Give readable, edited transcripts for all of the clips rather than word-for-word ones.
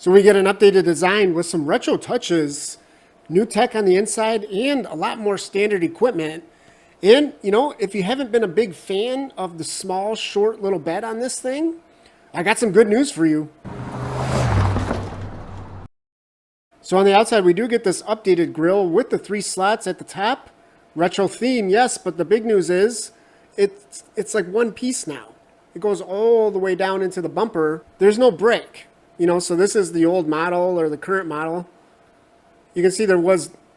So we get an updated design with some retro touches, new tech on the inside, and a lot more standard equipment. And, you know, if you haven't been a big fan of the small, short little bed on this thing, I got some good news for you. So on the outside, we do get this updated grille with the 3 slots at the top. Retro theme, yes, but the big news is it's like one piece now. It goes all the way down into the bumper. There's no brake, you know, so this is the old model or the current model. You can see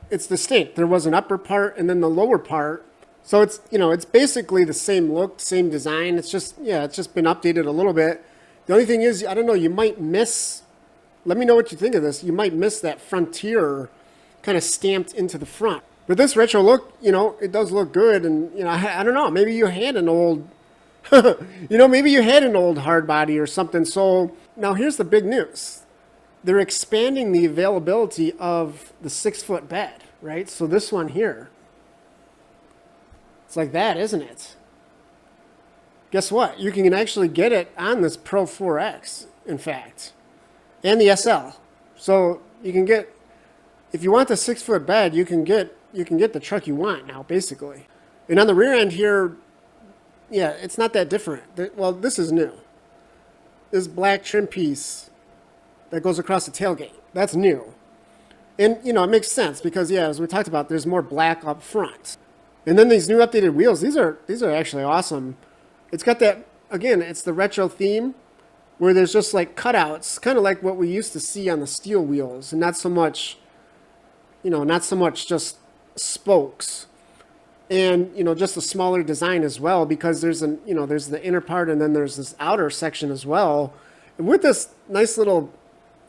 it's distinct. There was an upper part and then the lower part. So it's, you know, it's basically the same look, same design. It's just, yeah, it's just been updated a little bit. The only thing is, I don't know, you might miss, let me know what you think of this. You might miss that Frontier kind of stamped into the front. But this retro look, you know, it does look good. And, you know, I don't know, maybe you had an old, you know, maybe you had an old hard body or something. So now here's the big news. They're expanding the availability of the 6-foot bed, right? So this one here, it's like that, isn't it? Guess what? You can actually get it on this Pro 4X, in fact, and the SL. So you can get, if you want the 6-foot bed, you can get the truck you want now, basically. And on the rear end here, yeah, it's not that different. Well, this is new. This black trim piece that goes across the tailgate, that's new. And, you know, it makes sense because, yeah, as we talked about, there's more black up front. And then these new updated wheels, these are actually awesome. It's got that, again, it's the retro theme where there's just like cutouts, kind of like what we used to see on the steel wheels, and not so much, you know, not so much just spokes. And, you know, just a smaller design as well, because there's there's the inner part and then there's this outer section as well. And with this nice little,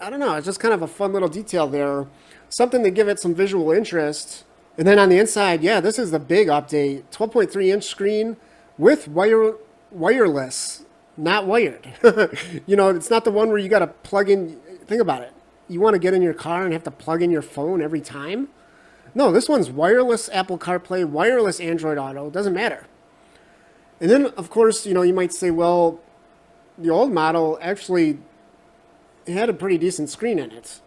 I don't know, it's just kind of a fun little detail there. Something to give it some visual interest. And then on the inside, yeah, this is the big update. 12.3-inch screen with wireless, not wired. You know, it's not the one where you got to plug in. Think about it. You want to get in your car and have to plug in your phone every time? No, this one's wireless Apple CarPlay, wireless Android Auto. It doesn't matter. And then, of course, you know, you might say, well, the old model actually had a pretty decent screen in it.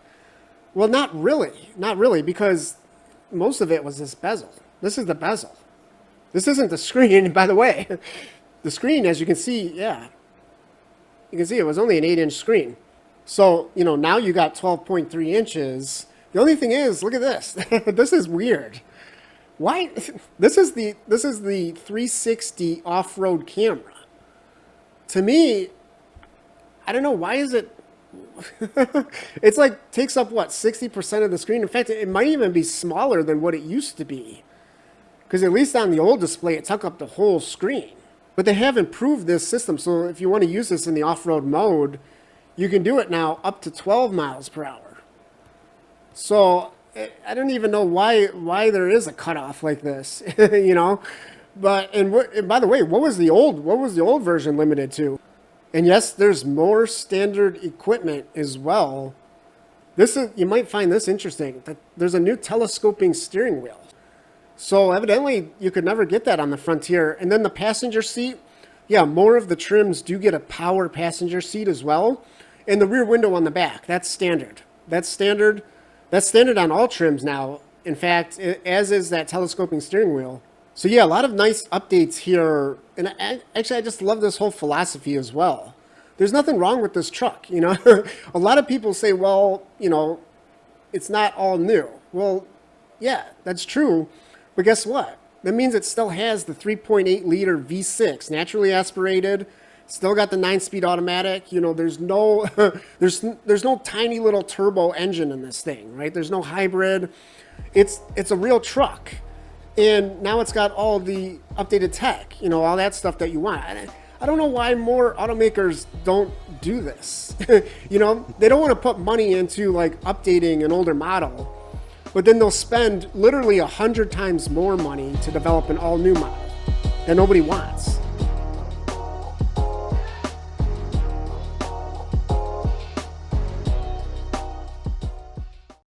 Well, not really, because most of it was this bezel. This is the bezel. This isn't the screen, by the way. The screen, as you can see, yeah. You can see it was only an 8-inch screen. So, you know, now you got 12.3 inches. The only thing is, look at this. This is weird. Why? This is the 360 off-road camera. To me, I don't know, why is it? It's like takes up what, 60% of the screen. In fact, it might even be smaller than what it used to be, because at least on the old display it took up the whole screen. But they have improved this system, so if you want to use this in the off-road mode, you can do it now up to 12 miles per hour. So I don't even know why there is a cutoff like this. You know. But and by the way, what was the old version limited to? And yes, there's more standard equipment as well. You might find this interesting, that there's a new telescoping steering wheel. So evidently you could never get that on the Frontier. And then the passenger seat, yeah, more of the trims do get a power passenger seat as well. And the rear window on the back, that's standard. That's standard on all trims now. In fact, as is that telescoping steering wheel. So yeah, a lot of nice updates here. And actually, I just love this whole philosophy as well. There's nothing wrong with this truck, you know. A lot of people say, well, you know, it's not all new. Well, yeah, that's true. But guess what? That means it still has the 3.8-liter V6, naturally aspirated. Still got the 9-speed automatic. You know, there's no there's no tiny little turbo engine in this thing, right? There's no hybrid. It's a real truck. And now it's got all the updated tech, you know, all that stuff that you want. I don't know why more automakers don't do this. You know, they don't want to put money into like updating an older model, but then they'll spend literally 100 times more money to develop an all-new model that nobody wants.